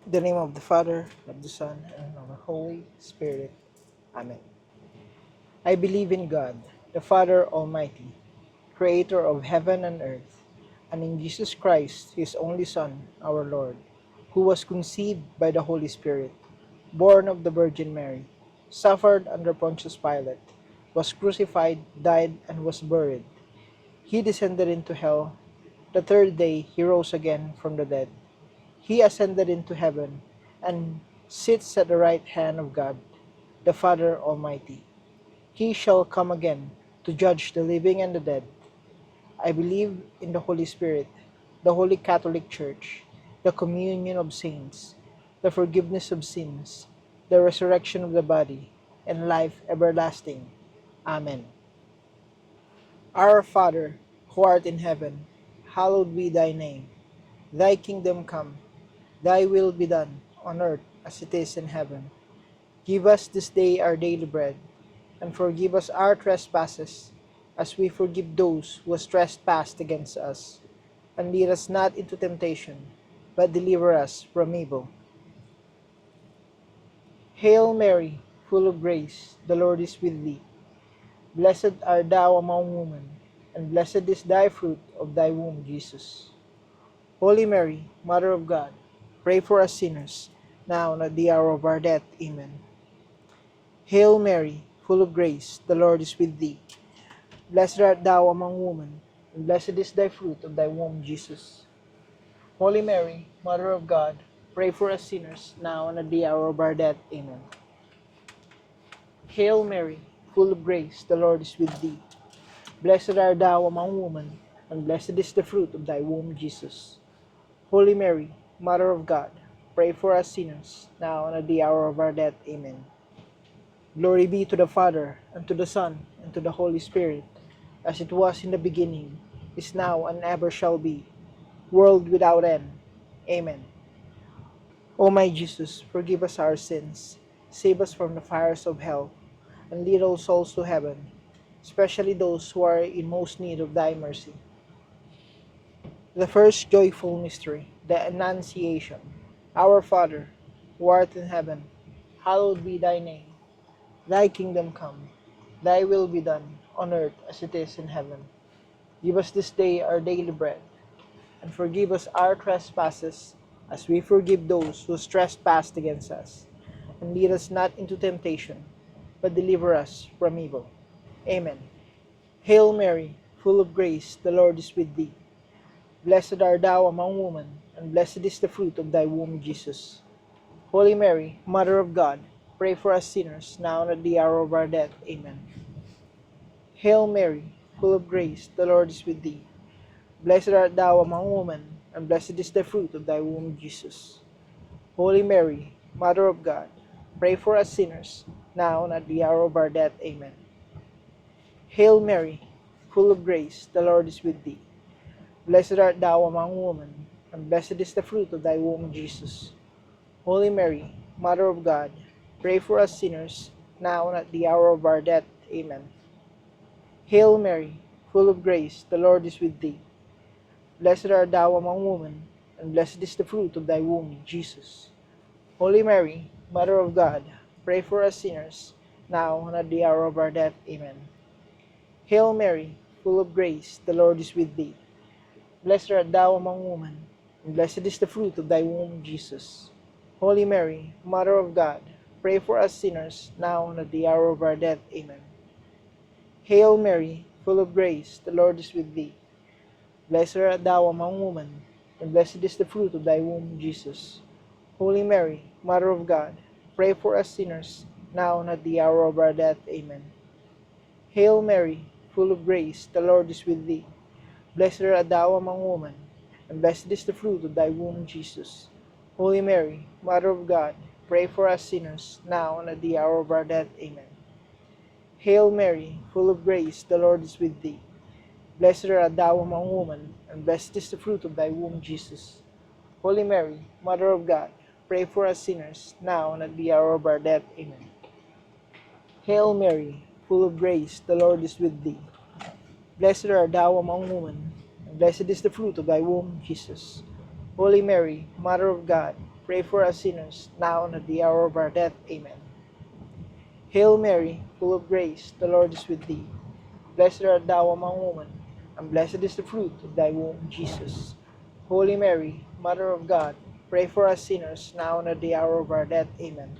In the name of the Father, of the Son, and of the Holy Spirit. Amen. I believe in God, the Father Almighty, creator of heaven and earth, and in Jesus Christ, his only Son, our Lord, who was conceived by the Holy Spirit, born of the Virgin Mary, suffered under Pontius Pilate, was crucified, died, and was buried. He descended into hell. The third day he rose again from the dead. He ascended into heaven and sits at the right hand of God, the Father Almighty. He shall come again to judge the living and the dead. I believe in the Holy Spirit, the Holy Catholic Church, the communion of saints, the forgiveness of sins, the resurrection of the body, and life everlasting. Amen. Our Father, who art in heaven, hallowed be thy name. Thy kingdom come, thy will be done, on earth as it is in heaven. Give us this day our daily bread, and forgive us our trespasses, as we forgive those who have trespassed against us. And lead us not into temptation, but deliver us from evil. Hail Mary, full of grace, the Lord is with thee. Blessed art thou among women, and blessed is thy fruit of thy womb, Jesus. Holy Mary, Mother of God, pray for us sinners, now and at the hour of our death. Amen. Hail Mary, full of grace, the Lord is with thee. Blessed art thou among women, and blessed is thy fruit of thy womb, Jesus. Holy Mary, Mother of God, pray for us sinners, now and at the hour of our death. Amen. Hail Mary, full of grace, the Lord is with thee. Blessed art thou among women, and blessed is the fruit of thy womb, Jesus. Holy Mary, Mother of God, pray for us sinners, now and at the hour of our death. Amen. Glory be to the Father, and to the Son, and to the Holy Spirit, as it was in the beginning, is now, and ever shall be, world without end. Amen. O my Jesus, forgive us our sins, save us from the fires of hell, and lead all souls to heaven, especially those who are in most need of thy mercy. The first joyful mystery, the Annunciation. Our Father, who art in heaven, hallowed be thy name. Thy kingdom come, thy will be done, on earth as it is in heaven. Give us this day our daily bread, and forgive us our trespasses, as we forgive those who trespass against us. And lead us not into temptation, but deliver us from evil. Amen. Hail Mary, full of grace, the Lord is with thee. Blessed art thou among women, and blessed is the fruit of thy womb, Jesus. Holy Mary, Mother of God, pray for us sinners, now and at the hour of our death. Amen. Hail Mary, full of grace, the Lord is with thee. Blessed art thou among women, and blessed is the fruit of thy womb, Jesus. Holy Mary, Mother of God, pray for us sinners, now and at the hour of our death. Amen. Hail Mary, full of grace, the Lord is with thee. Blessed art thou among women, and blessed is the fruit of thy womb, Jesus. Holy Mary, Mother of God, pray for us sinners, now and at the hour of our death. Amen. Hail Mary, full of grace, the Lord is with thee. Blessed art thou among women, and blessed is the fruit of thy womb, Jesus. Holy Mary, Mother of God, pray for us sinners, now and at the hour of our death. Amen. Hail Mary, full of grace, the Lord is with thee. Blessed art thou among women, and blessed is the fruit of thy womb, Jesus. Holy Mary, Mother of God, pray for us sinners, now and at the hour of our death. Amen. Hail Mary, full of grace, the Lord is with thee. Blessed art thou among women, and blessed is the fruit of thy womb, Jesus. Holy Mary, Mother of God, pray for us sinners, now and at the hour of our death. Amen. Hail Mary, full of grace, the Lord is with thee. Blessed art thou among women, and blessed is the fruit of thy womb, Jesus. Holy Mary, Mother of God, pray for us sinners, now and at the hour of our death. Amen. Hail Mary, full of grace, the Lord is with thee. Blessed art thou among women, and blessed is the fruit of thy womb, Jesus. Holy Mary, Mother of God, pray for us sinners, now and at the hour of our death. Amen. Hail Mary, full of grace, the Lord is with thee. Blessed art thou among women, and blessed is the fruit of thy womb, Jesus. Holy Mary, Mother of God, pray for us sinners, now and at the hour of our death. Amen. Hail Mary, full of grace, the Lord is with thee. Blessed art thou among women, and blessed is the fruit of thy womb, Jesus. Holy Mary, Mother of God, pray for us sinners, now and at the hour of our death. Amen.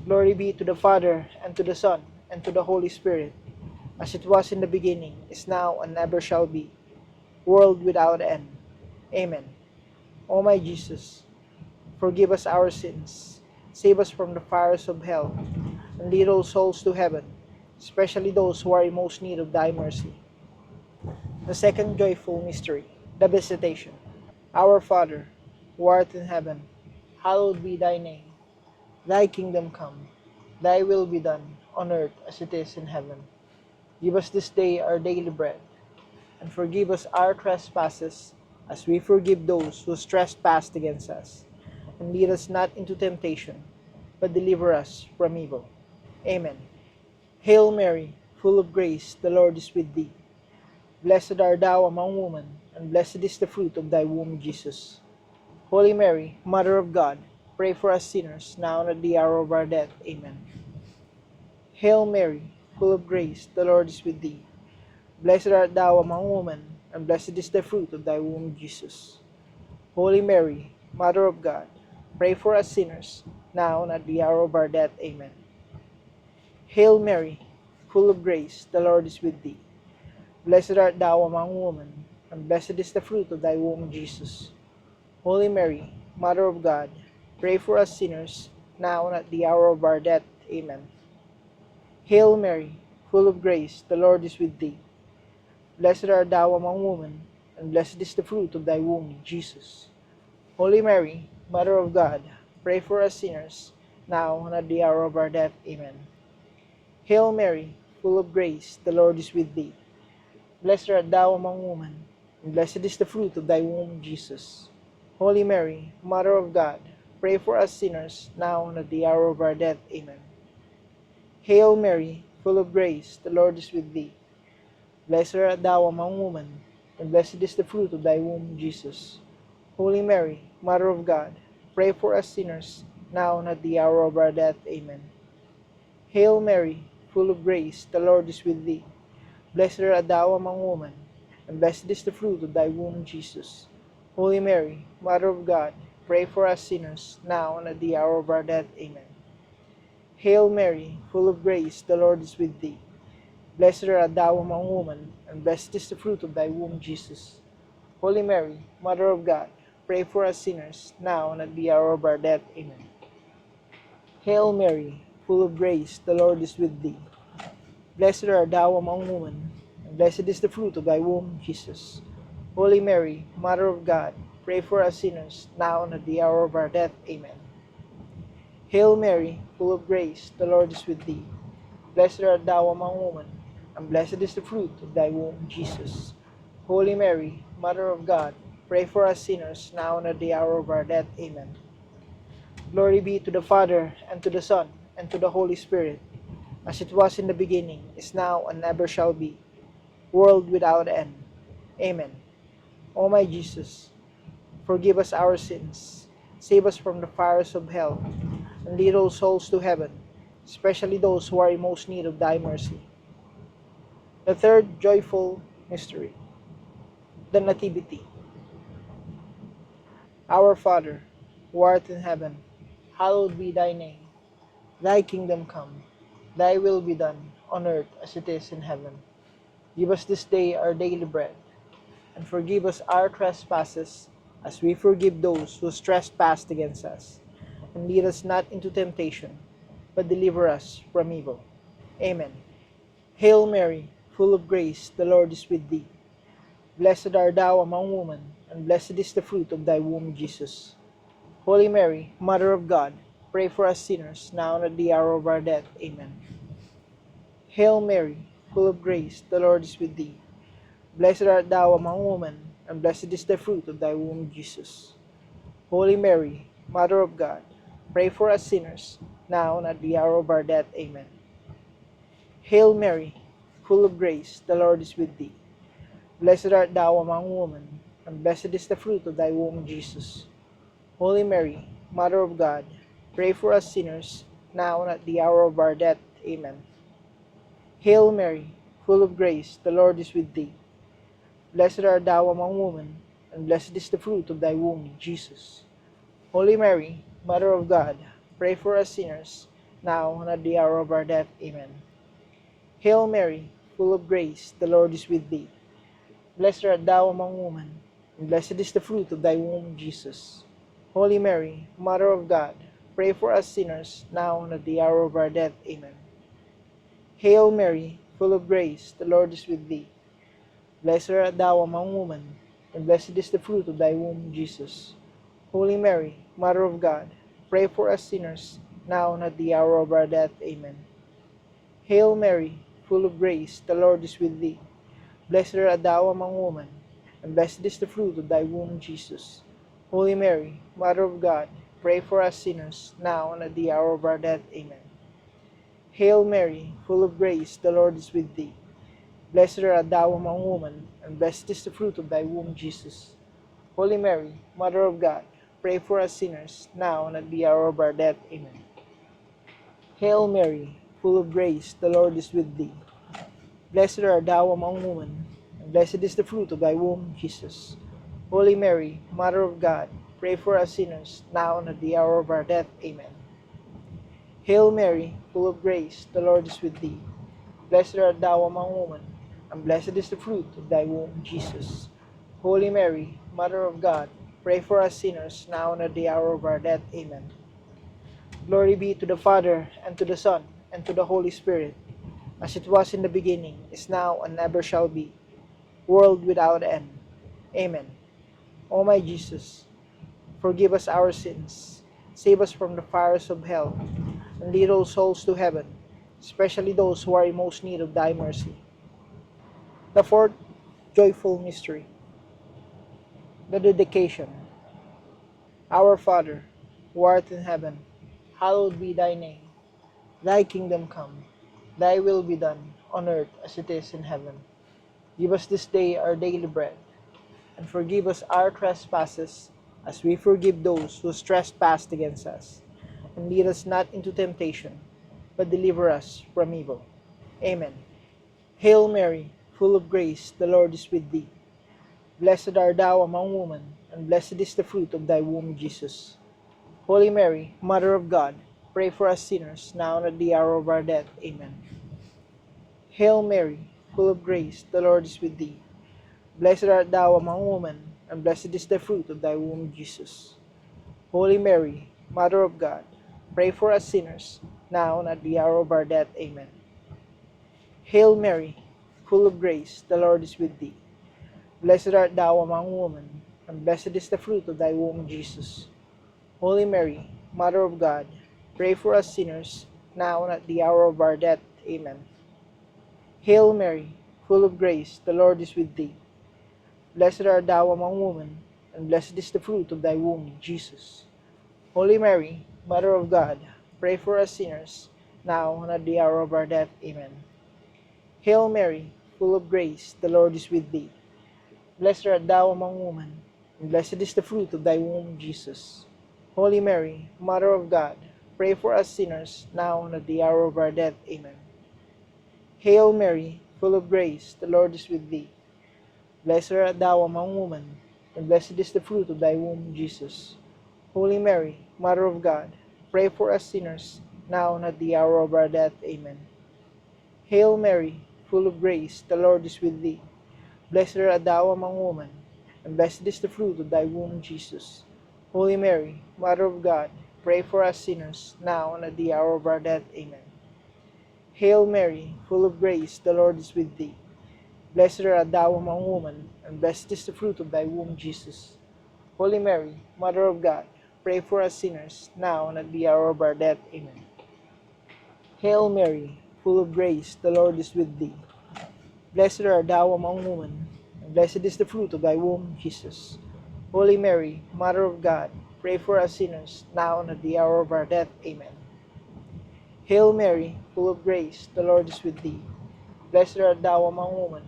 Glory be to the Father, and to the Son, and to the Holy Spirit, as it was in the beginning, is now, and ever shall be, world without end. Amen. O my Jesus, forgive us our sins, save us from the fires of hell, and lead all souls to heaven, especially those who are in most need of thy mercy. The second joyful mystery, the Visitation. Our Father, who art in heaven, hallowed be thy name. Thy kingdom come, thy will be done, on earth as it is in heaven. Give us this day our daily bread, and forgive us our trespasses, as we forgive those who trespass against us. And lead us not into temptation, but deliver us from evil. Amen. Hail Mary, full of grace, the Lord is with thee. Blessed art thou among women, and blessed is the fruit of thy womb, Jesus. Holy Mary, Mother of God, pray for us sinners, now and at the hour of our death. Amen. Hail Mary, full of grace, the Lord is with thee. Blessed art thou among women, and blessed is the fruit of thy womb, Jesus. Holy Mary, Mother of God, pray for us sinners, now and at the hour of our death. Amen. Hail Mary, full of grace, the Lord is with thee. Blessed art thou among women, and blessed is the fruit of thy womb, Jesus. Holy Mary, Mother of God, pray for us sinners, now and at the hour of our death. Amen. Hail Mary, full of grace, the Lord is with thee. Blessed art thou among women, and blessed is the fruit of thy womb, Jesus. Holy Mary, Mother of God, pray for us sinners, now and at the hour of our death. Amen. Hail Mary, full of grace, the Lord is with thee. Blessed art thou among women, and blessed is the fruit of thy womb, Jesus. Holy Mary, Mother of God, pray for us sinners, now and at the hour of our death. Amen. Hail Mary, full of grace, the Lord is with thee. Blessed art thou among women, and blessed is the fruit of thy womb, Jesus. Holy Mary, Mother of God, pray for us sinners, now and at the hour of our death. Amen. Hail Mary, full of grace, the Lord is with thee. Blessed art thou among women, and blessed is the fruit of thy womb, Jesus. Holy Mary, Mother of God, pray for us sinners, now and at the hour of our death. Amen. Hail Mary, full of grace, the Lord is with thee. Blessed art thou among women, and blessed is the fruit of thy womb, Jesus. Holy Mary, Mother of God, pray for us sinners, now and at the hour of our death. Amen. Hail Mary, full of grace, the Lord is with thee. Blessed art thou among women, and blessed is the fruit of thy womb, Jesus. Holy Mary, Mother of God, pray for us sinners, now and at the hour of our death. Amen. Hail Mary, full of grace, the Lord is with thee. Blessed art thou among women, and blessed is the fruit of thy womb, Jesus. Holy Mary, Mother of God, pray for us sinners, now and at the hour of our death. Amen. Glory be to the Father, and to the Son, and to the Holy Spirit, as it was in the beginning, is now, and ever shall be, world without end. Amen. O my Jesus, forgive us our sins, save us from the fires of hell, and lead all souls to heaven, especially those who are in most need of thy mercy. The third joyful mystery, the Nativity. Our Father, who art in heaven, hallowed be thy name. Thy kingdom come, thy will be done, on earth as it is in heaven. Give us this day our daily bread, and forgive us our trespasses, as we forgive those who trespass against us. And lead us not into temptation, but deliver us from evil. Amen. Hail Mary, full of grace, the Lord is with thee. Blessed art thou among women, and blessed is the fruit of thy womb, Jesus. Holy Mary, Mother of God, pray for us sinners, now and at the hour of our death. Amen. Hail Mary, full of grace, the Lord is with thee. Blessed art thou among women, and blessed is the fruit of thy womb, Jesus. Holy Mary, Mother of God, pray for us sinners, now and at the hour of our death. Amen. Hail Mary, full of grace, the Lord is with thee. Blessed art thou among women, and blessed is the fruit of thy womb, Jesus. Holy Mary, Mother of God, pray for us sinners, now and at the hour of our death. Amen. Hail Mary, full of grace, the Lord is with thee. Blessed art thou among women, and blessed is the fruit of thy womb, Jesus. Holy Mary, Mother of God, pray for us sinners, now and at the hour of our death. Amen. Hail Mary, full of grace, the Lord is with thee. Blessed art thou among women, and blessed is the fruit of thy womb, Jesus. Holy Mary, Mother of God, pray for us sinners, now and at the hour of our death. Amen. Hail Mary, full of grace, the Lord is with thee. Blessed art thou among women, and blessed is the fruit of thy womb, Jesus. Holy Mary, Mother of God, pray for us sinners, now and at the hour of our death. Amen. Hail Mary, full of grace, the Lord is with thee. Blessed art thou among women, and blessed is the fruit of thy womb, Jesus. Holy Mary, Mother of God, pray for us sinners, now and at the hour of our death. Amen. Hail Mary, full of grace, the Lord is with thee. Blessed art thou among women, and blessed is the fruit of thy womb, Jesus. Holy Mary, Mother of God, pray for us sinners, now and at the hour of our death. Amen. Hail Mary, full of grace, the Lord is with thee. Blessed art thou among women, and blessed is the fruit of thy womb, Jesus. Holy Mary, Mother of God, pray for us sinners, now and at the hour of our death. Amen. Hail Mary, full of grace, the Lord is with thee. Blessed art thou among women, and blessed is the fruit of thy womb, Jesus. Holy Mary, Mother of God, pray for us sinners, now and at the hour of our death. Amen. Glory be to the Father, and to the Son, and to the Holy Spirit, as it was in the beginning, is now, and ever shall be, world without end. Amen. O my Jesus, forgive us our sins, save us from the fires of hell, and lead all souls to heaven, especially those who are in most need of thy mercy. The fourth joyful mystery, the dedication. Our Father, who art in heaven, hallowed be thy name. Thy kingdom come, thy will be done, on earth as it is in heaven. Give us this day our daily bread, and forgive us our trespasses, as we forgive those who trespass against us. And lead us not into temptation, but deliver us from evil. Amen. Hail Mary, full of grace, the Lord is with thee. Blessed art thou among women, and blessed is the fruit of thy womb, Jesus. Holy Mary, Mother of God, pray for us sinners, now and at the hour of our death. Amen. Hail Mary, full of grace, the Lord is with thee. Blessed art thou among women, and blessed is the fruit of thy womb, Jesus. Holy Mary, Mother of God, pray for us sinners, now and at the hour of our death. Amen. Hail Mary, full of grace, the Lord is with thee. Blessed art thou among women, and blessed is the fruit of thy womb, Jesus. Holy Mary, Mother of God, pray for us sinners, now and at the hour of our death. Amen. Hail Mary, full of grace, the Lord is with thee. Blessed art thou among women, and blessed is the fruit of thy womb, Jesus. Holy Mary, Mother of God, pray for us sinners, now and at the hour of our death. Amen. Hail Mary, full of grace, the Lord is with thee. Blessed art thou among women, and blessed is the fruit of thy womb, Jesus. Holy Mary, Mother of God, pray for us sinners, now and at the hour of our death. Amen. Hail Mary, full of grace, the Lord is with thee. Blessed art thou among women, and blessed is the fruit of thy womb, Jesus. Holy Mary, Mother of God, pray for us sinners, now and at the hour of our death. Amen. Hail Mary, full of grace, the Lord is with thee. Blessed art thou among women, and blessed is the fruit of thy womb, Jesus. Holy Mary, Mother of God, pray for us sinners, now and at the hour of our death. Amen. Hail Mary, full of grace, the Lord is with thee. Blessed art thou among women, and blessed is the fruit of thy womb, Jesus. Holy Mary, Mother of God, pray for us sinners, now and at the hour of our death. Amen. Hail Mary, full of grace, the Lord is with thee. Blessed art thou among women, and blessed is the fruit of thy womb, Jesus. Holy Mary, Mother of God, pray for us sinners, now and at the hour of our death. Amen. Hail Mary, full of grace, the Lord is with thee. Blessed art thou among women,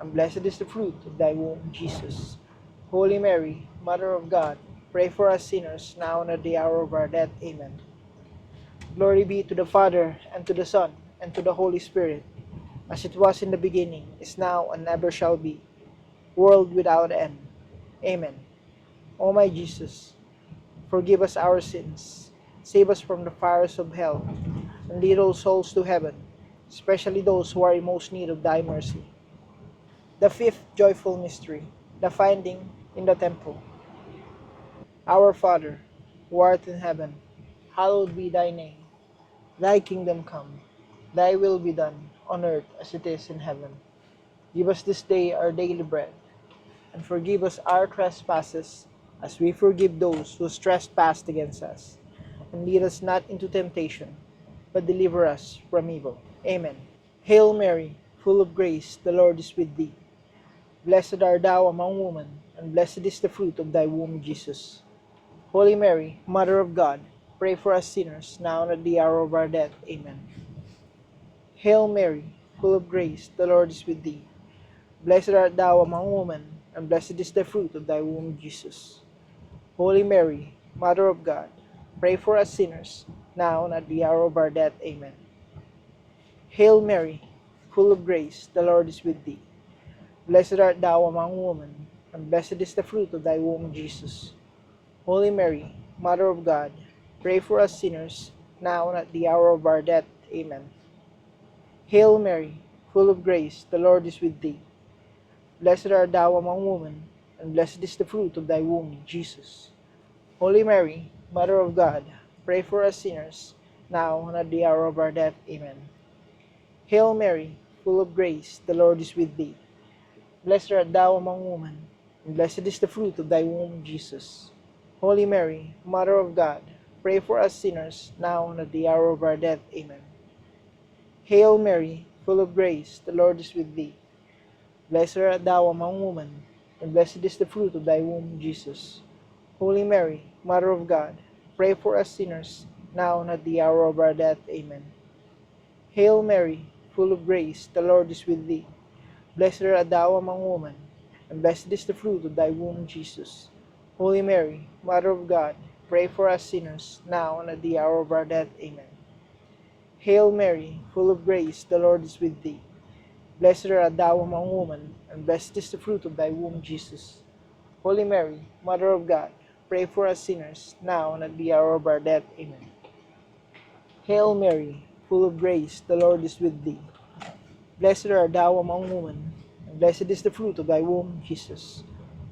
and blessed is the fruit of thy womb, Jesus. Holy Mary, Mother of God, pray for us sinners, now and at the hour of our death. Amen. Glory be to the Father, and to the Son, and to the Holy Spirit, as it was in the beginning, is now, and ever shall be, world without end. Amen. O my Jesus, forgive us our sins, save us from the fires of hell, and lead all souls to heaven, especially those who are in most need of thy mercy. The fifth joyful mystery, the finding in the temple. Our Father, who art in heaven, hallowed be thy name. Thy kingdom come, thy will be done, on earth as it is in heaven. Give us this day our daily bread, and forgive us our trespasses, as we forgive those who trespass against us. And lead us not into temptation, but deliver us from evil. Amen. Hail Mary, full of grace, the Lord is with thee. Blessed art thou among women, and blessed is the fruit of thy womb, Jesus. Holy Mary, Mother of God, pray for us sinners, now and at the hour of our death. Amen. Hail Mary, full of grace, the Lord is with thee. Blessed art thou among women, and blessed is the fruit of thy womb, Jesus. Holy Mary, Mother of God, pray for us sinners, now and at the hour of our death. Amen. Hail Mary, full of grace, the Lord is with thee. Blessed art thou among women, and blessed is the fruit of thy womb, Jesus. Holy Mary, Mother of God, pray for us sinners, now and at the hour of our death. Amen. Hail Mary, full of grace, the Lord is with thee. Blessed art thou among women, and blessed is the fruit of thy womb, Jesus. Holy Mary, Mother of God, pray for us sinners, now and at the hour of our death. Amen. Hail Mary, full of grace, the Lord is with thee. Blessed art thou among women, and blessed is the fruit of thy womb, Jesus. Holy Mary, Mother of God, pray for us sinners, now and at the hour of our death. Amen. Hail Mary, full of grace, the Lord is with thee. Blessed art thou among women, and blessed is the fruit of thy womb, Jesus. Holy Mary, Mother of God, pray for us sinners, now and at the hour of our death. Amen. Hail Mary, full of grace, the Lord is with thee. Blessed art thou among women, and blessed is the fruit of thy womb, Jesus. Holy Mary, Mother of God, pray for us sinners, now and at the hour of our death. Amen. Hail Mary, full of grace, the Lord is with thee. Blessed art thou among women, and blessed is the fruit of thy womb, Jesus. Holy Mary, Mother of God, pray for us sinners, now and at the hour of our death. Amen. Hail Mary, full of grace, the Lord is with thee. Blessed art thou among women, and blessed is the fruit of thy womb, Jesus.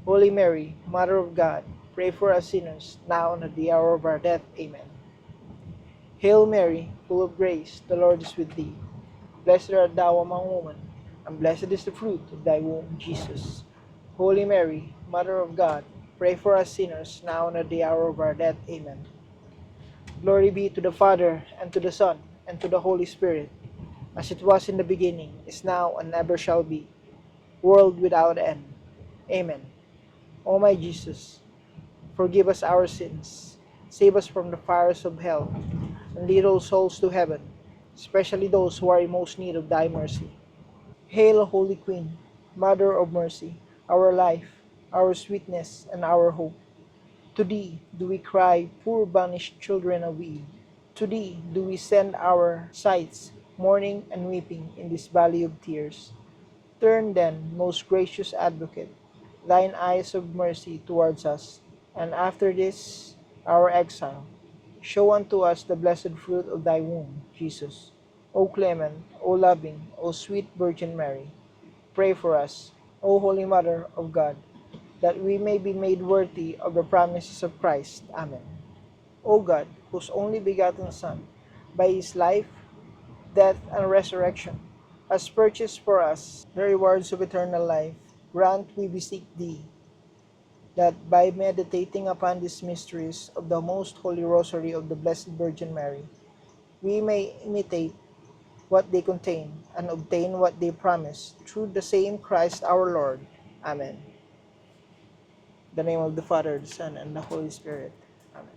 Holy Mary, Mother of God, pray for us sinners, now and at the hour of our death. Amen. Hail Mary, full of grace, the Lord is with thee. Blessed art thou among women, and blessed is the fruit of thy womb, Jesus. Holy Mary, Mother of God, pray for us sinners, now and at the hour of our death. Amen. Glory be to the Father, and to the Son, and to the Holy Spirit, as it was in the beginning, is now, and ever shall be, world without end. Amen. O my Jesus, forgive us our sins, save us from the fires of hell, and lead all souls to heaven, especially those who are in most need of thy mercy. Hail, Holy Queen, Mother of Mercy, our life, our sweetness, and our hope. To thee do we cry, poor banished children of Eve. To thee do we send our sighs, mourning and weeping in this valley of tears. Turn then, most gracious Advocate, thine eyes of mercy towards us, and after this our exile, show unto us the blessed fruit of thy womb, Jesus. O clement, O loving, O sweet Virgin Mary, pray for us, O Holy Mother of God, that we may be made worthy of the promises of Christ. Amen. O God, whose only begotten Son, by his life, death, and resurrection, has purchased for us the rewards of eternal life, grant, we beseech thee, that by meditating upon these mysteries of the most holy rosary of the Blessed Virgin Mary, we may imitate what they contain and obtain what they promise, through the same Christ our Lord. Amen. In the name of the Father, the Son, and the Holy Spirit. Amen.